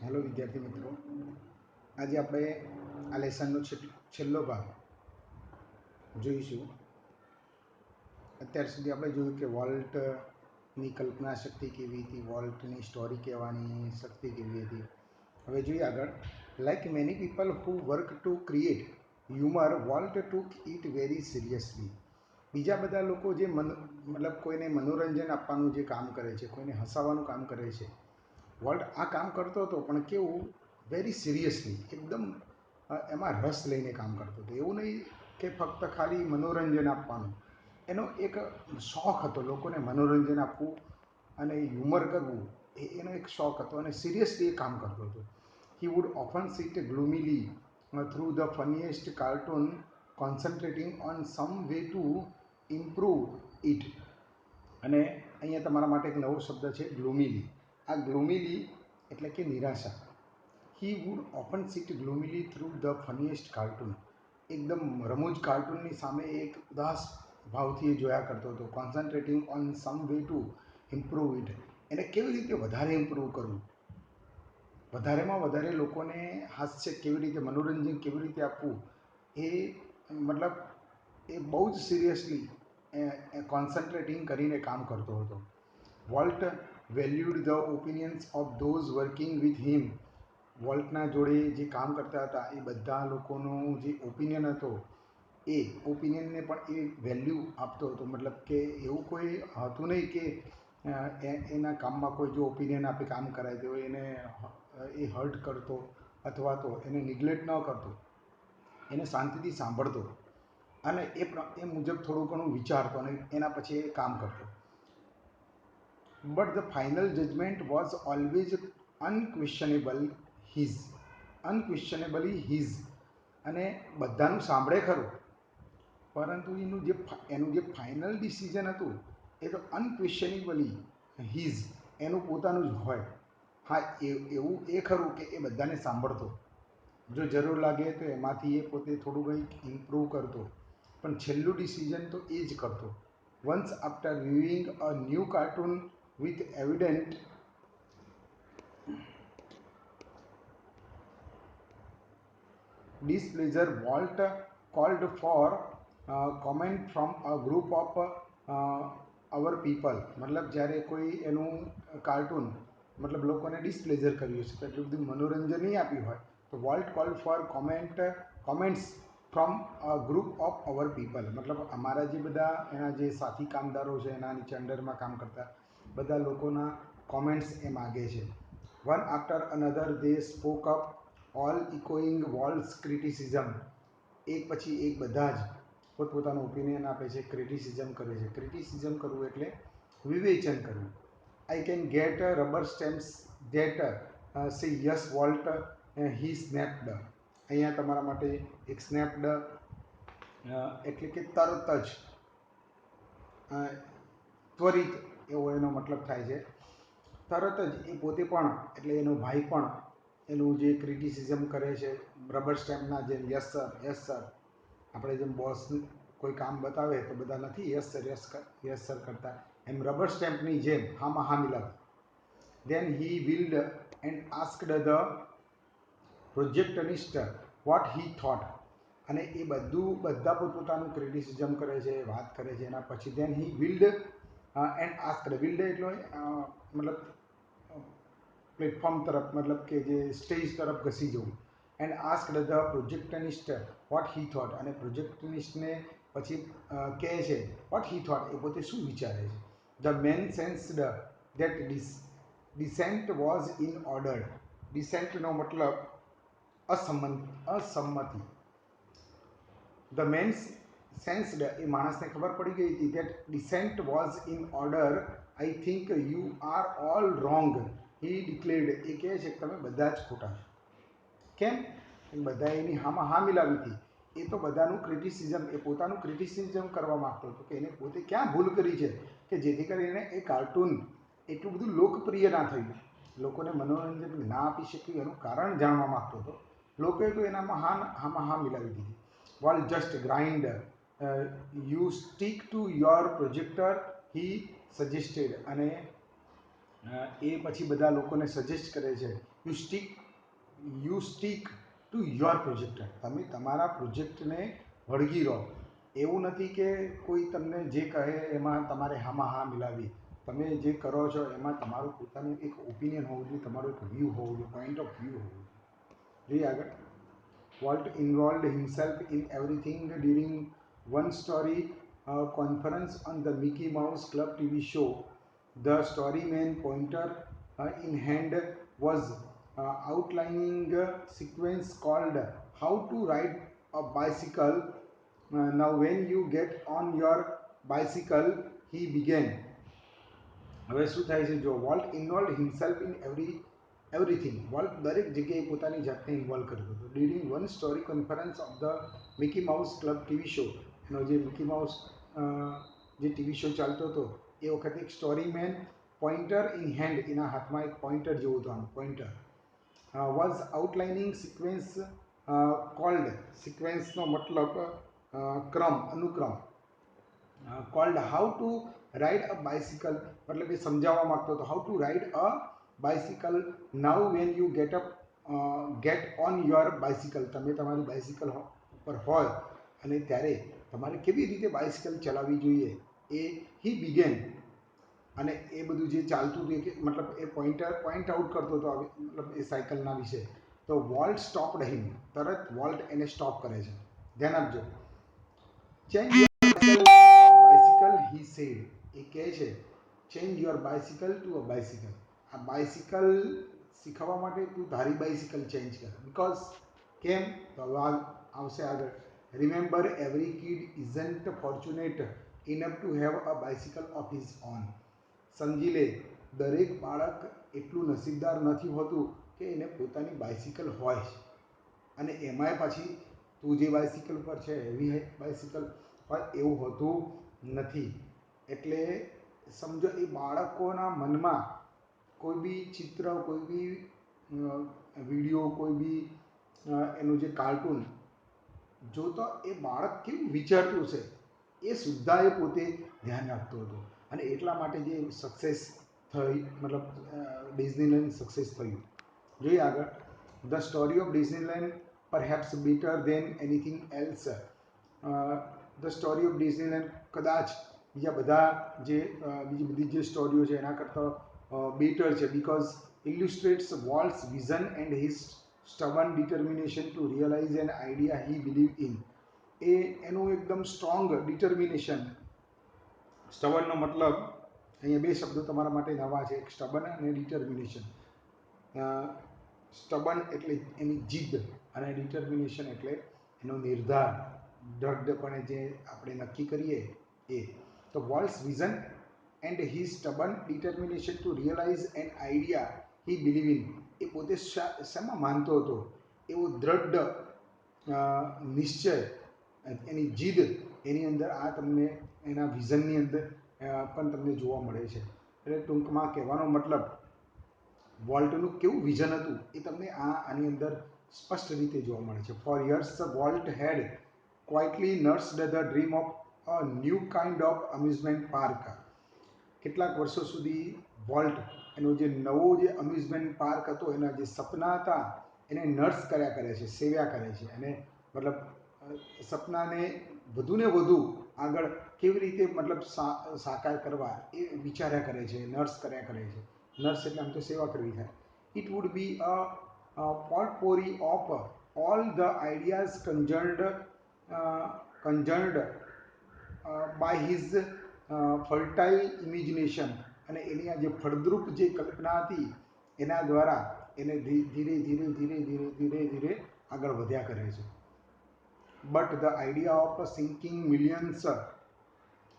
Hello विद्यार्थी मित्रों, आज આપણે આ લેસનનો છેલ્લો ભાગ જોઈશું। અત્યાર સુધી આપણે જોયું કે વોલ્ટની કલ્પના શક્તિ કેવી હતી, વોલ્ટની સ્ટોરી કહેવાની શક્તિ કેવી હતી। હવે જોઈએ આગળ। Like many people who work to create humour, volt took it very seriously. બીજા બધા લોકો જે મતલબ કોઈને મનોરંજન આપવાનું જે કામ કરે છે, કોઈને હસાવવાનું કામ કરે છે, વોલ્ટ આ કામ કરતો હતો, પણ કેવું વેરી સિરિયસલી, એકદમ એમાં રસ લઈને કામ કરતો હતો। એવું નહીં કે ફક્ત ખાલી મનોરંજન આપવાનું, એનો એક શોખ હતો લોકોને મનોરંજન આપવું અને હ્યુમર કરવું, એનો એક શોખ હતો અને સિરિયસલી એ કામ કરતો હતો। He would often sit gloomily through the funniest cartoon, concentrating on some way to improve it. અને અહીંયા તમારા માટે એક નવો શબ્દ છે, ગ્લુમીલી। આ ગ્લુમીલી એટલે કે નિરાશા। He would often sit gloomily through the funniest cartoon, એકદમ રમૂજ કાર્ટૂનની સામે એક ઉદાસ ભાવથી જોયા કરતો હતો। Concentrating on some way to improve it, એને કેવી રીતે વધારે ઇમ્પ્રૂવ કરવું, વધારેમાં વધારે લોકોને હાસ્ય કેવી રીતે, મનોરંજન કેવી રીતે આપવું, એ મતલબ એ બહુ જ સિરિયસલી કોન્સન્ટ્રેટિંગ કરીને કામ કરતો હતો। Walt valued the opinions of those working with him, વોલ્ટના જોડે જે કામ કરતા હતા એ બધા લોકોનો જે ઓપિનિયન હતો, એ ઓપિનિયનને પણ એ વેલ્યુ આપતો હતો। મતલબ કે એવું કોઈ હતું નહીં કે એના કામમાં કોઈ જો ઓપિનિયન આપે કામ કરાય તો એને એ હર્ટ કરતો અથવા તો એને નિગ્લેક્ટ ન કરતો, એને શાંતિથી સાંભળતો અને એ મુજબ થોડું ઘણું વિચારતો અને એના પછી એ કામ કરતો। But the final judgement was always unquestionably his, અને બધાનું સાંભળે ખરું, પરંતુ એનું જે ફાઇનલ ડિસિઝન હતું એ તો અનક્વેશ્ચનેબલી હિઝ, એનું પોતાનું જ હોય। હા, એવું એ ખરું કે એ બધાને સાંભળતો, જો જરૂર લાગે તો એમાંથી એ પોતે થોડું કંઈક ઇમ્પ્રૂવ કરતો, પણ છેલ્લું ડિસિઝન તો એ જ કરતો। Once after viewing a new cartoon with evident displeasure, Walt called for comment from a group of our people। મતલબ જ્યારે કોઈ એનું કાર્ટૂન મતલબ લોકોને ડિસ્પ્લેઝર કર્યું છે, એટલું બધું મનોરંજન નહીં આપ્યું હોય, તો Walt called for comments from a group of our people, મતલબ અમારા જે બધા એના જે સાથી કામદારો છે, એના નીચે અંડરમાં કામ કરતા બધા લોકોના કોમેન્ટ્સ એ માગે છે। One after another they spoke up, all echoing Walt's criticism, એક પછી એક બધા જ પોતપોતાનું ઓપિનિયન આપે છે, ક્રિટિસિઝમ કરે છે। ક્રિટિસિઝમ કરવું એટલે વિવેચન કરવું। I can get rubber stamps that say yes Walt he snapped. અહીંયા તમારા માટે એક સ્નેપ્ડ એટલે કે તરત જ, ત્વરિત એવો એનો મતલબ થાય છે। તરત જ એ પોતે પણ એટલે એનો ભાઈ પણ એનું જે ક્રિટિસિઝમ કરે છે, રબર સ્ટેમ્પના જેમ યસ સર, આપણે જેમ બોસ કોઈ કામ બતાવે તો બધા નથી યસ સર કરતા, એમ રબર સ્ટેમ્પની જેમ હામાં હા મિલાવે। Then he wheeled and asked the projectionist what he thought, અને એ બધા પોતપોતાનું ક્રિટિસિઝમ કરે છે, વાત કરે છે, એના પછી દેન હી વિલ્ડ એન્ડ આસ્કડ, વિલ્ડ એટલે મતલબ પ્લેટફોર્મ તરફ, મતલબ કે જે સ્ટેજ તરફ ઘસી જવું, and asked the projectionist what he thought, અને પ્રોજેક્ટનિસ્ટને પછી કહે છે વોટ હી થોટ, એ પોતે શું વિચારે છે। The man sensed that dissent was in order, ડિસેન્ટનો મતલબ અસંમતિ। ધ મેન સેન્સ્ડ, એ માણસને ખબર પડી ગઈ હતી, that dissent was in order, I think you are all wrong, he declared, એ કહે છે કે તમે બધા જ ખોટા છો। કેમ? બધા એની હામાં હા મિલાવી હતી, એ તો બધાનું ક્રિટિસિઝમ, એ પોતાનું ક્રિટિસિઝમ કરવા માગતો હતો કે એને પોતે ક્યાં ભૂલ કરી છે કે જેથી કરીને એ કાર્ટૂન એટલું બધું લોકપ્રિય ના થયું, લોકોને મનોરંજન ના આપી શક્યું, એનું કારણ જાણવા માગતો હતો। લોકોએ તો એનામાં હામાં હા મિલાવી દીધી। Wall just grind, you stick to your projector, he suggested, અને એ પછી બધા લોકોને સજેસ્ટ કરે છે, you stick to your project. તમે તમારા પ્રોજેક્ટને વળગી રહો. એવું નથી કે કોઈ તમને જે કહે એમાં તમારે હામાં હા મિલાવી. તમે જે કરો છો એમાં તમારું પોતાનું એક ઓપિનિયન હોવું જોઈએ, તમારો એક વ્યૂ હોવું જોઈએ, પોઈન્ટ ઓફ વ્યૂ હોવું જોઈએ. જોઈએ આગળ. Walt involved himself in everything during one story conference on the Mickey Mouse Club TV show. The storyman, pointer in hand, was outlining a sequence called How to Ride a Bicycle. Now, when you get on your bicycle, he began. હવે શું થાય છે, જો Walt involve himself in everything. Walt દરેક જગ્યાએ પોતાની જાતને involve કરતો હતો. During one story conference of the Mickey Mouse Club TV show. એનો જે મિકી માઉસ જે ટીવી શો ચાલતો હતો એ વખતે એક story man, pointer in hand, એના હાથમાં એક પોઇન્ટર જેવું હતું, pointer, was outlining sequence called. સિક્વેન્સનો મતલબ ક્રમ, અનુક્રમ. Called how to ride a bicycle, મતલબ એ સમજાવવા માગતો હતો how to ride a bicycle. Now when you get on your bicycle. તમે તમારી બાઇસિકલ ઉપર હોય અને ત્યારે તમારે કેવી રીતે બાઇસિકલ ચલાવવી જોઈએ એ હી બિગેન. અને એ બધું જે ચાલતું હતું કે મતલબ એ પોઈન્ટ આઉટ કરતો હતો મતલબ એ સાયકલના વિશે. તો વોલ્ટ સ્ટોપ્ડ હિમ. તરત વોલ્ટ એને સ્ટોપ કરે છે. ધ્યાન આપજો. Change bicycle he said. એ કહે છે change your bicycle to a bicycle. આ બાઇસિકલ શીખવવા માટે તું તારી બાઇસિકલ ચેન્જ કર. બિકોઝ કેમ, તો આવશે આગળ. Remember every kid isn't fortunate enough to have a bicycle of his own. સમજી લે, દરેક બાળક એટલું નસીબદાર નથી હોતું કે એને પોતાની બાઇસિકલ હોય. અને એમાંય પાછી તું જે બાઇસિકલ પર છે એવી બાઇસિકલ હોય એવું હોતું નથી. એટલે સમજો એ બાળકોના મનમાં કોઈ બી ચિત્ર, કોઈ બી વિડીયો, કોઈ બી એનું જે કાર્ટૂન જોતો એ બાળક કેવું વિચારતું છે એ સુદ્ધા એ પોતે ધ્યાન રાખતો હતો. અને એટલા માટે જે સક્સેસ થઈ, મતલબ ડિઝનીલેન્ડ સક્સેસ થયું. જોઈએ આગળ. The story of Disneyland perhaps better than anything else. The story of Disneyland કદાચ બીજા બધા બીજી બધી જે સ્ટોરીઓ છે એના કરતાં બેટર છે. Because illustrates Walt's vision and his stubborn determination to realise an idea he believe in. એનું એકદમ સ્ટ્રોંગ ડિટર્મિનેશન. સ્ટબનનો મતલબ અહીંયા બે શબ્દો તમારા માટે નવા છે, એક સ્ટબન અને ડિટર્મિનેશન. સ્ટબન એટલે એની જીદ અને ડિટર્મિનેશન એટલે એનો નિર્ધાર, દૃઢપણે જે આપણે નક્કી કરીએ એ. તો Walt's vision and his stubborn determination to realise an idea he believe in. એ પોતે શેમાં માનતો હતો એવો દ્રઢ નિશ્ચય, એની જીદ એની અંદર આ તમને એના વિઝનની અંદર પણ તમને જોવા મળે છે. એટલે ટૂંકમાં કહેવાનો મતલબ વોલ્ટનું કેવું વિઝન હતું એ તમને આની અંદર સ્પષ્ટ રીતે જોવા મળે છે. For years Walt had quietly nursed the dream of a new kind of amusement park. કેટલાક વર્ષો સુધી વોલ્ટ એનો જે નવો જે અમ્યુઝમેન્ટ પાર્ક હતો એના જે સપના હતા એને નર્સ કર્યા કરે છે, સેવ્યા કરે છે. અને મતલબ સપનાને વધુને વધુ આગળ કેવી રીતે મતલબ સાકાર કરવા એ વિચાર્યા કરે છે, નર્સ કર્યા કરે છે. નર્સ એટલે આમ તો સેવા કરવી થાય. It would be a potpourri of all the ideas conjured by his fertile imagination. અને એની આ જે ફળદ્રુપ જે કલ્પના હતી એના દ્વારા એને ધીરે ધીરે ધીરે ધીરે ધીરે ધીરે આગળ વધ્યા કરે છે. But the idea of sinking millions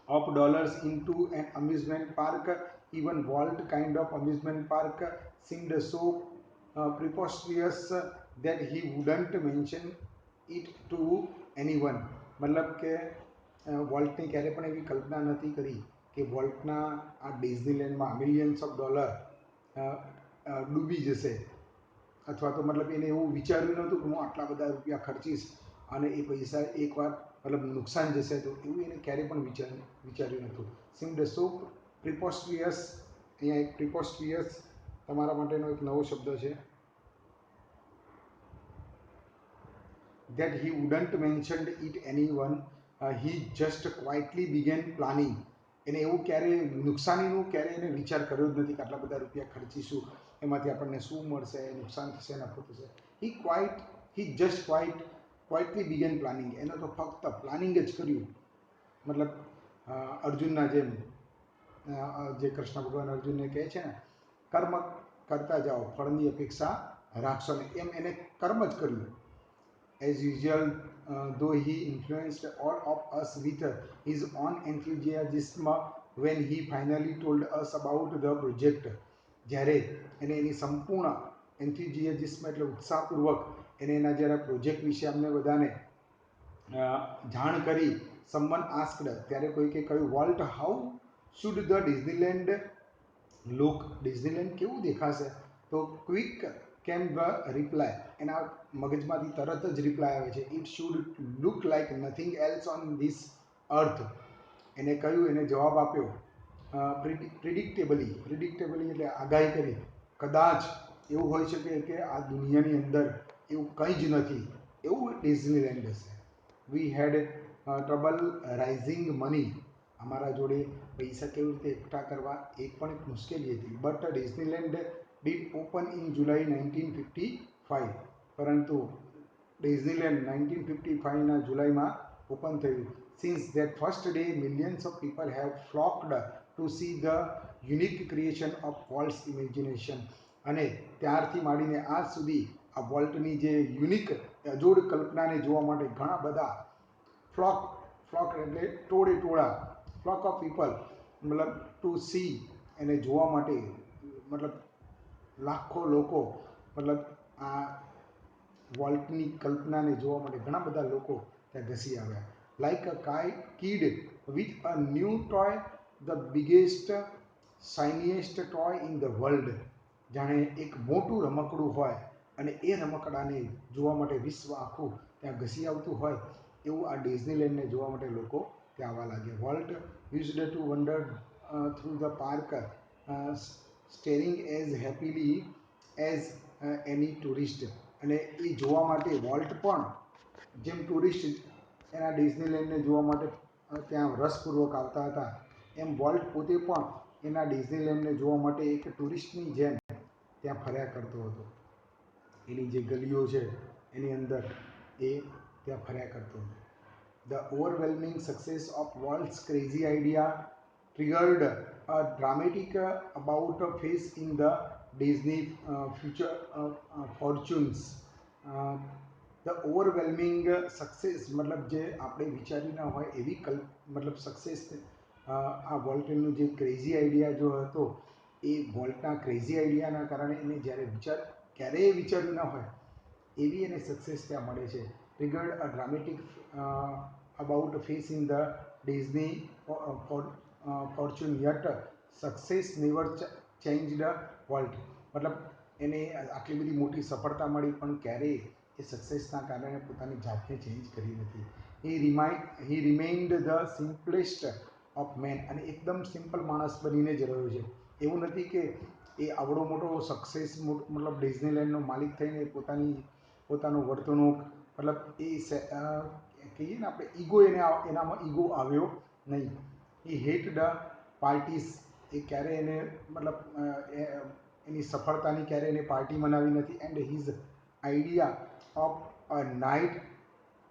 of dollars into an amusement park, even Walt kind of amusement park, seemed so preposterous that he wouldn't mention it to anyone. મતલબ કે વોલ્ટને ક્યારે પણ એવી કલ્પના નથી કરી કે વોલ્ટના આ ડિઝનીલેન્ડમાં મિલિયન્સ ઓફ ડોલર ડૂબી જશે, અથવા તો મતલબ એને એવું વિચાર્યું નહોતું કે હું આટલા બધા રૂપિયા ખર્ચીશ અને એ પૈસા એકવાર મતલબ નુકસાન જશે, તો એવું એને ક્યારેય પણ વિચાર્યું નહોતું. સીમ્ડ સો પ્રિપોસ્ટ્રિયસ. અહીંયા એક પ્રિપોસ્ટ્રિયસ તમારા માટેનો એક નવો શબ્દ છે. that he wouldn't mention it anyone. He just quietly began planning. એને એવું ક્યારે નુકસાનીનું ક્યારે એને વિચાર કર્યો જ નથી કે આટલા બધા રૂપિયા ખર્ચીશું, એમાંથી આપણને શું મળશે, નુકસાન થશે, નફો થશે. હી જસ્ટ ક્વાઇટલી બિગેન પ્લાનિંગ. એને તો ફક્ત પ્લાનિંગ જ કર્યું. મતલબ અર્જુનના જેમ જે કૃષ્ણ ભગવાન અર્જુનને કહે છે ને, કર્મ કરતા જાઓ, ફળની અપેક્ષા રાખશો ને, એમ એને કર્મ જ કર્યું. As usual, though he influenced all of us with his own enthusiasm when he finally told us about the project. જ્યારે એને એની સંપૂર્ણ એન્થ્યુઝિયાઝિસ્મ એટલે ઉત્સાહપૂર્વક એને એના જ્યારે પ્રોજેક્ટ વિશે અમને બધાને જાણ કરી, someone asked, ત્યારે કોઈકે કહ્યું, volt, how should the Disneyland look? Disneyland કેવું દેખાશે? તો ક્વિક કેમ ધ રિપ્લાય, એના મગજમાંથી તરત જ રિપ્લાય આવે છે, it should look like nothing else on this અર્થ. એને કહ્યું, એને જવાબ આપ્યો, પ્રિડિક્ટેબલી એટલે આગાહી કરી, કદાચ એવું હોઈ શકે કે આ દુનિયાની અંદર એવું કંઈ જ નથી, એવું ડિઝનીલેન્ડ હશે. વી હેડ ટ્રબલ રાઇઝિંગ મની, અમારા જોડે પૈસા કેવી રીતે એકઠા કરવા એ પણ એક મુશ્કેલી હતી. But Disneyland did open in July 1955, પરંતુ ડિઝનીલેન્ડ 1955ના જુલાઈમાં ઓપન થયું. Since that first day millions of people have flocked to see the unique creation of Walt's imagination. અને ત્યારથી માંડીને આજ સુધી આ વોલ્ટની જે યુનિક અજોડ કલ્પનાને જોવા માટે ઘણા બધા ફ્લોક એટલે ટોળા, ફ્લોક ઓફ પીપલ, મતલબ ટુ સી, એને જોવા માટે, મતલબ લાખો લોકો, મતલબ આ વોલ્ટની કલ્પનાને જોવા માટે ઘણા બધા લોકો ત્યાં ઘસી આવ્યા. Like a kid with a new toy, the biggest shiniest toy in the world. જાણે એક મોટું રમકડું હોય અને એ રમકડાને જોવા માટે વિશ્વ આખું ત્યાં ઘસી આવતું હોય, એવું આ ડિઝનીલેન્ડને જોવા માટે લોકો ત્યાં આવવા લાગ્યા. Volt used two wonder through the park, steering as happily as any tourist. અને એ જોવા માટે વોલ્ટ પણ જેમ ટુરિસ્ટ એના ડિઝનીલેન્ડને જોવા માટે ત્યાં રસપૂર્વક આવતા હતા, એમ વોલ્ટ પોતે પણ એના ડિઝનીલેન્ડને જોવા માટે એક ટુરિસ્ટની જેમ ત્યાં ફર્યા કરતો હતો. એની જે ગલીઓ છે એની અંદર એ ત્યાં ફર્યા કરતો હતો. The overwhelming success of Walt's crazy idea triggered a dramatic about-face in the Disney future fortunes. The overwhelming success મતલબ જે આપણે વિચારી ના હોય એવી મતલબ સક્સેસ, આ વોલ્ટનું જે ક્રેઝી આઈડિયા જો હતો, એ વોલ્ટના ક્રેઝી આઈડિયાના કારણે એને જ્યારે ક્યારેય વિચાર્યું ના હોય એવી એને સક્સેસ ત્યાં મળે છે. triggered a dramatic about face in the Disney fortune, yet success never changed Walt. મતલબ એને આટલી બધી મોટી સફળતા મળી પણ ક્યારેય એ સક્સેસના કારણે પોતાની જાતને ચેન્જ કરી નથી. હી રિમેઇન્ડ ધ સિમ્પલેસ્ટ ઓફ મેન, અને એકદમ સિમ્પલ માણસ બનીને જ રહ્યો છે. એવું નથી કે એ આવડો મોટો સક્સેસ, મતલબ ડિઝનીલેન્ડનો માલિક થઈને પોતાનું વર્તણૂક, મતલબ એ કહીએ ને આપણે ઈગો, એનામાં ઈગો આવ્યો નહીં. એ હેટ ધ પાર્ટીસ, એ ક્યારે એને મતલબ એની સફળતાની ક્યારે એને પાર્ટી મનાવી નથી. And his idea of a night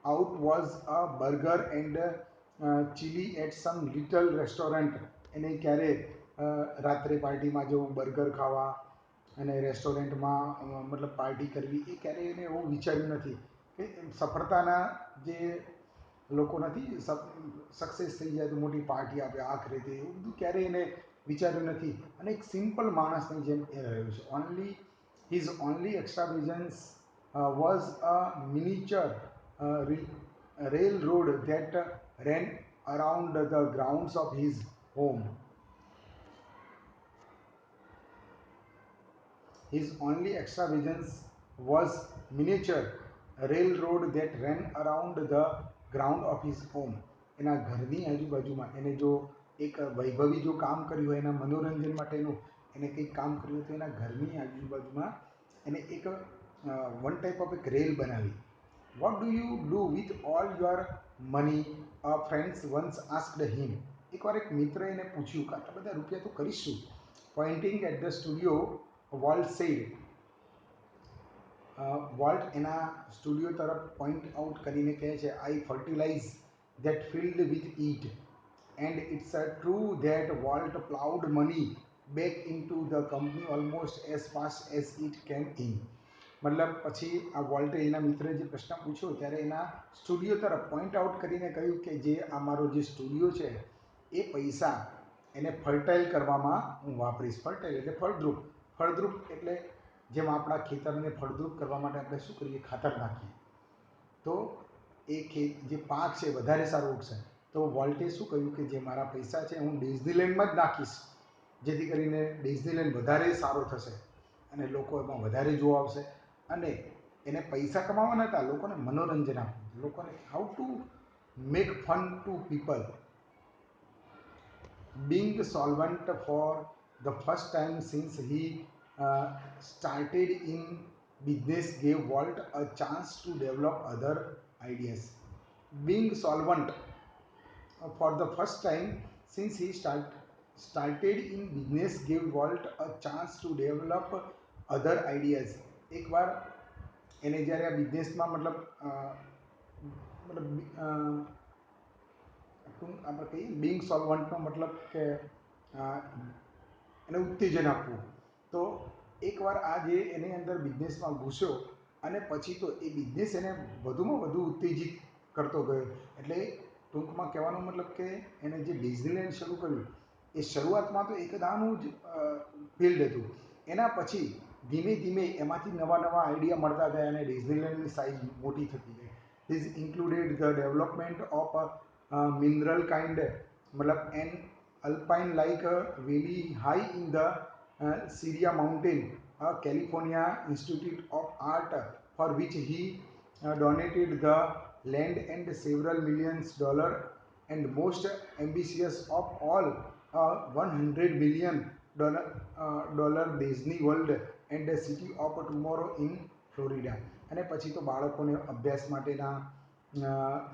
out was a burger and chilli at some little restaurant. એને ક્યારે રાત્રે પાર્ટીમાં જવું, બર્ગર ખાવા અને રેસ્ટોરન્ટમાં મતલબ પાર્ટી કરવી, એ ક્યારેય એને એવું વિચાર્યું નથી. કે સફળતાના જે લોકો નથી, સક્સેસ થઈ જાય તો મોટી પાર્ટી આપે, આખરે તે, એવું બધું ક્યારેય એને વિચાર્યું નથી. અને એક સિમ્પલ માણસની જેમ એ રહ્યું છે. His only extravagance was a miniature rail road that ran around the grounds of his home. His only extravagance was miniature railroad that ran around the ground of his home. એના ઘરની આજુબાજુમાં એને જો એક વૈભવી જો કામ કર્યું હોય, એના મનોરંજન માટેનું એને કંઈક કામ કર્યું તો એના ઘરની આજુબાજુમાં એને એક વન ટાઈપ ઓફ એક રેલ બનાવી. What do you do with all your money? Friends once asked him. એકવાર એક મિત્ર એને પૂછ્યું કે આટલા બધા રૂપિયા તો કરીશું. Pointing at the studio, Walt said. Volt એના સ્ટુડિયો તરફ પોઈન્ટ આઉટ કરીને કહે છે, આઈ fertilise that filled with it. And it's true that Walt plowed money back into the company almost as fast as it came in. મતલબ પછી આ વોલ્ટે એના મિત્રે જે પ્રશ્ન પૂછ્યો ત્યારે એના સ્ટુડિયો તરફ પોઈન્ટ આઉટ કરીને કહ્યું કે જે આ મારો જે સ્ટુડિયો છે એ પૈસા એને ફર્ટાઇલ કરવામાં હું વાપરીશ. ફર્ટાઇલ એટલે ફળદ્રુપ એટલે જેમ આપણા ખેતરને ફળદ્રુપ કરવા માટે આપણે શું કરીએ, ખાતર નાખીએ તો એ જે પાક છે વધારે સારો ઉગશે. તો વોલ્ટે શું કહ્યું કે જે મારા પૈસા છે હું ડિઝનીલેન્ડમાં જ નાખીશ, જેથી કરીને ડિઝનીલેન્ડ વધારે સારો થશે અને લોકો એમાં વધારે જોવા આવશે. અને એને પૈસા કમાવા નહોતા, લોકોને મનોરંજન આપવું, લોકોને how to make fun to people. Being solvent for the first time since he started in business gave Walt a chance to develop other ideas. Being solvent for the first time since he started in business gave Walt a chance to develop other ideas. એકવાર એને જ્યારે આ બિઝનેસમાં મતલબ આપણે કહીએ Bing સોલ્વન્ટનો મતલબ કે એને ઉત્તેજન આપવું. તો એકવાર આ જે એની અંદર બિઝનેસમાં ઘૂસ્યો અને પછી તો એ બિઝનેસ એને વધુમાં વધુ ઉત્તેજિત કરતો ગયો. એટલે ટૂંકમાં કહેવાનો મતલબ કે એને જે ડિઝનીલેન્ડ શરૂ કર્યું એ શરૂઆતમાં તો એક નાનું જ ફિલ્ડ હતું. એના પછી ધીમે ધીમે એમાંથી નવા નવા આઈડિયા મળતા ગયા અને ડિઝનીલેન્ડની સાઇઝ મોટી થતી ગઈ. This included the development of mineral kind, मतलब an alpine like valley high in the Sierra Mountain, California Institute of Art, for which he donated the land and several millions dollars, and most ambitious of all, $100 million Disney World and the City of Tomorrow in Florida. અને પછી તો બાળકોને અભ્યાસ માટેના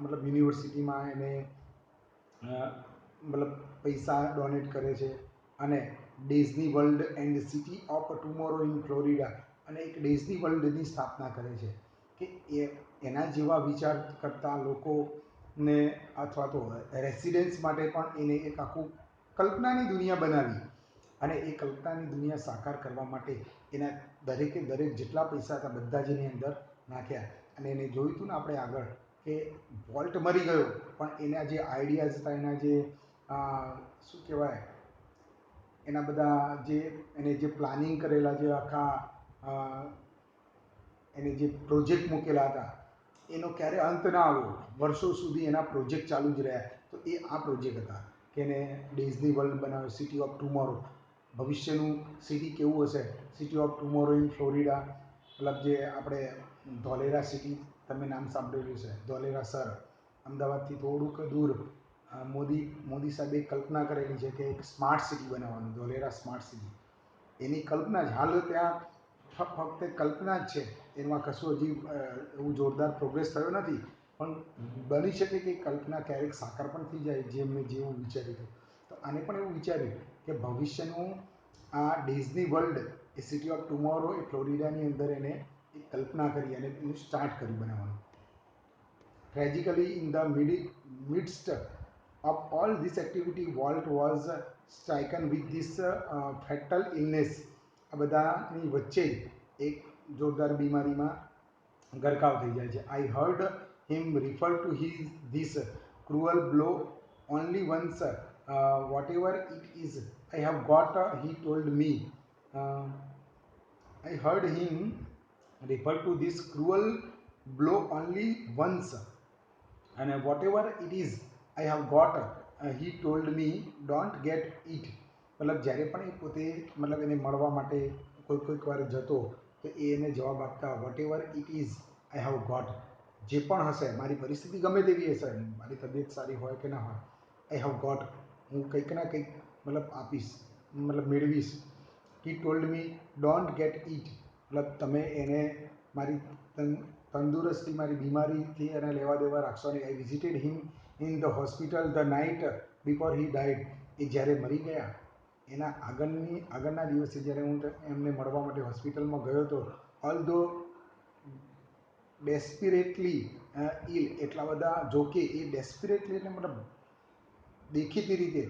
મતલબ યુનિવર્સિટીમાં એને મતલબ પૈસા ડોનેટ કરે છે અને Disney world and city of tomorrow in Florida અને એક ડિઝની વર્લ્ડની સ્થાપના કરે છે કે એના જેવા વિચાર કરતા લોકોને અથવા તો રેસિડેન્ટ્સ માટે પણ એને એક આખું કલ્પનાની દુનિયા બનાવી અને એ કલ્પનાની દુનિયા સાકાર કરવા માટે એના દરેકે દરેક જેટલા પૈસા હતા બધા જ એની અંદર નાખ્યા. અને એને જોયું હતું ને આપણે આગળ કે વોલ્ટ મરી ગયો પણ એના જે આઈડિયાઝ હતા, એના જે શું કહેવાય એના બધા જે એને જે પ્લાનિંગ કરેલા જે આખા એને જે પ્રોજેક્ટ મૂકેલા હતા એનો ક્યારે અંત ના આવ્યો. વર્ષો સુધી એના પ્રોજેક્ટ ચાલુ જ રહ્યા. તો એ આ પ્રોજેક્ટ હતા કે એને ડિઝની વર્લ્ડ બનાવ્યો, સિટી ઓફ ટુમોરો. ભવિષ્યનું સિટી કેવું હશે, city of tomorrow in Florida. મતલબ જે આપણે ધોલેરા સિટી તમે નામ સાંભળેલું છે, ધોલેરા સર અમદાવાદથી થોડુંક દૂર. મોદી સાહેબે કલ્પના કરેલી છે કે એક સ્માર્ટ સિટી બનાવવાનું, ધોલેરા સ્માર્ટ સિટી. એની કલ્પના જ હાલ ત્યાં ફક્ત કલ્પના જ છે, એમાં કશું હજી એવું જોરદાર પ્રોગ્રેસ થયો નથી. પણ બની શકે કે કલ્પના ક્યારેક સાકાર પણ થઈ જાય, જે મેં જેવું વિચાર્યું હતું. તો આને પણ એવું વિચાર્યું કે ભવિષ્યનું આ ડિઝની વર્લ્ડ એ સિટી ઓફ ટુમોરો એ ફ્લોરિડાની અંદર એને એક કલ્પના કરી અને એનું સ્ટાર્ટ કર્યું બનાવવાનું. Tragically, in the midst of all this activity, Walt was stricken with this fatal illness. આ બધાની વચ્ચે એક જોરદાર બીમારીમાં ગરકાવ થઈ જાય છે. I heard him refer to this cruel blow only once. Whatever it is, I have got, he told me. I heard him refer to this cruel blow only once. And whatever it is, I have got, he told me, don't get it. મતલબ જ્યારે પણ એ પોતે મતલબ એને મળવા માટે કોઈક વાર જતો તો એ એને જવાબ આપતા, whatever it is I have got. જે પણ હશે, મારી પરિસ્થિતિ ગમે તેવી હશે, મારી તબિયત સારી હોય કે ના હોય, આઈ હેવ ગોટ, હું કંઈક ના કંઈક મતલબ આપીશ, મતલબ મેળવીશ. હી told me don't get it, મતલબ તમે એને મારી તંદુરસ્તી મારી બીમારીથી એને લેવા દેવા રાખશો નહીં. I visited him in the hospital the night before he died. એ જ્યારે મરી ગયા એના આગળના દિવસે જ્યારે હું એમને મળવા માટે હોસ્પિટલમાં ગયો હતો, ઓલ ધો ડેસ્પિરેટલી ઇલ, એટલા બધા, જોકે એ ડેસ્પિરેટલી એટલે મતલબ દેખીતી રીતે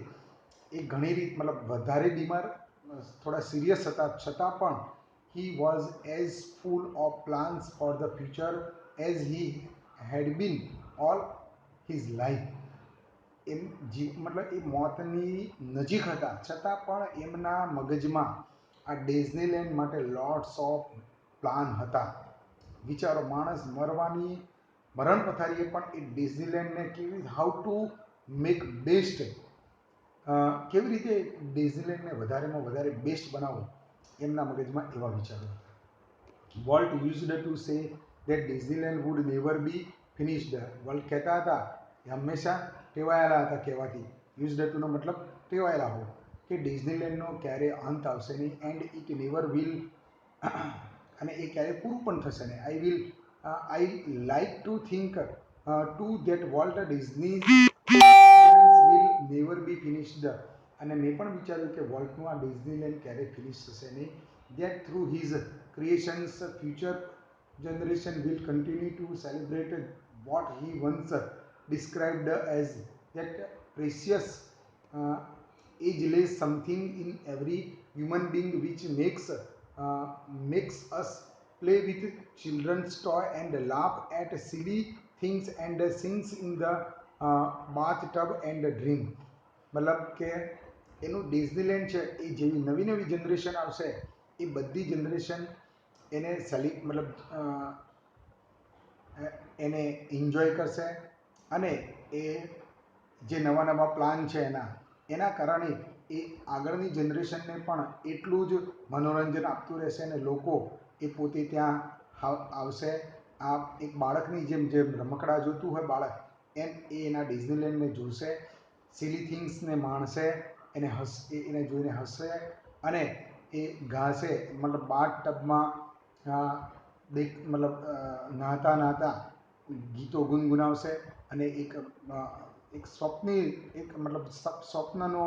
એ ઘણી રીત મતલબ વધારે બીમાર, થોડા સિરિયસ હતા, છતાં પણ he was as full of plans for the future as he had been all his life. એમ મતલબ એ મોતની નજીક હતા, છતાં પણ એમના મગજમાં આ ડિઝનીલેન્ડ માટે લોટ્સ ઓફ પ્લાન હતા. વિચારો, માણસ મરણ પથારીએ પણ એ ડિઝનીલેન્ડને હાઉ ટુ મેક બેસ્ટ, કેવી રીતે ડિઝનીલેન્ડને વધારેમાં વધારે બેસ્ટ બનાવવું, એમના મગજમાં એવા વિચારો હતા. Walt used to say that Disneyland would never be finished. Walt કહેતા હતા, એ હંમેશા ટેવાયેલા હતા કહેવાથી, યુઝડ ટુનો મતલબ ટેવાયેલા હો, કે ડિઝનીલેન્ડનો ક્યારે અંત આવશે નહીં, એન્ડ ઇટ નેવર વિલ, અને એ ક્યારે પૂરું પણ થશે નહીં. I like to think two that Walt Disney will never be finished. અને મેં પણ વિચાર્યું કે વોલ્ટનું આ ડિઝનીલેન્ડ ક્યારેય ફિનિશ થશે નહીં. That through his creations future generation will continue to celebrate what he once described as that precious, ageless something in every human being which makes us play with children's toy and laugh at silly things and sings in the bathtub and dream. મતલબ કે એનું Disneyland છે એ જેવી નવી generation આવશે એ બધી generation એને મતલબ એને એન્જોય કરશે, અને એ જે નવા પ્લાન છે એના કારણે એ આગળની જનરેશનને પણ એટલું જ મનોરંજન આપતું રહેશે, અને લોકો એ પોતે ત્યાં આવશે. આ એક બાળકની જેમ રમકડા જોતું હોય બાળક, એમ એ એના ડિઝનીલેન્ડને જોશે, સિલી થિંગ્સને માણશે, એને જોઈને હસશે, અને એ ગાશે, મતલબ બાથ ટબમાં મતલબ નહાતા ગીતો ગુનગુનાવશે, અને એક સ્વપ્નનો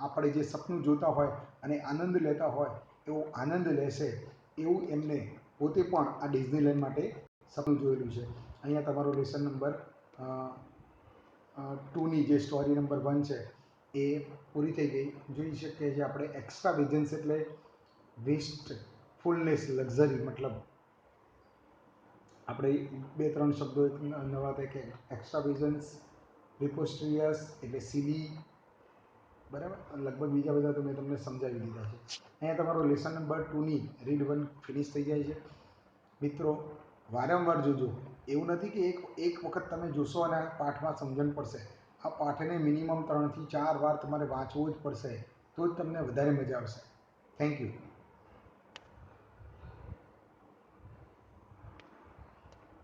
આપણે જે સપનું જોતા હોય અને આનંદ લેતા હોય એવો આનંદ લેશે, એવું એમને પોતે પણ આ ડિઝનીલેન્ડ માટે સપનું જોયેલું છે. અહીંયા તમારો લેસન નંબર 2ની જે સ્ટોરી નંબર 1 છે એ પૂરી થઈ ગઈ. જોઈ શકીએ છીએ આપણે એક્સ્ટ્રાવેગન્સ એટલે વેસ્ટફુલનેસ, લક્ઝરી, મતલબ આપણે 2-3 શબ્દો નવા થાય કે એક્સ્ટ્રાવેગન્સ, પ્રિપોસ્ટ્રિયસ એટલે સિલી, બરાબર. લગભગ બીજા બધા તો મેં તમને સમજાવી દીધા છે. અહીંયા તમારો લેસન નંબર 2ની રીડ 1 ફિનિશ થઈ જાય છે. મિત્રો, વારંવાર જોજો, એવું નથી કે એક વખત તમે જોશો અને આ પાઠમાં સમજણ પડશે. આ પાઠને મિનિમમ 3 થી 4 વાર તમારે વાંચવું જ પડશે, તો જ તમને વધારે મજા આવશે. Thank you.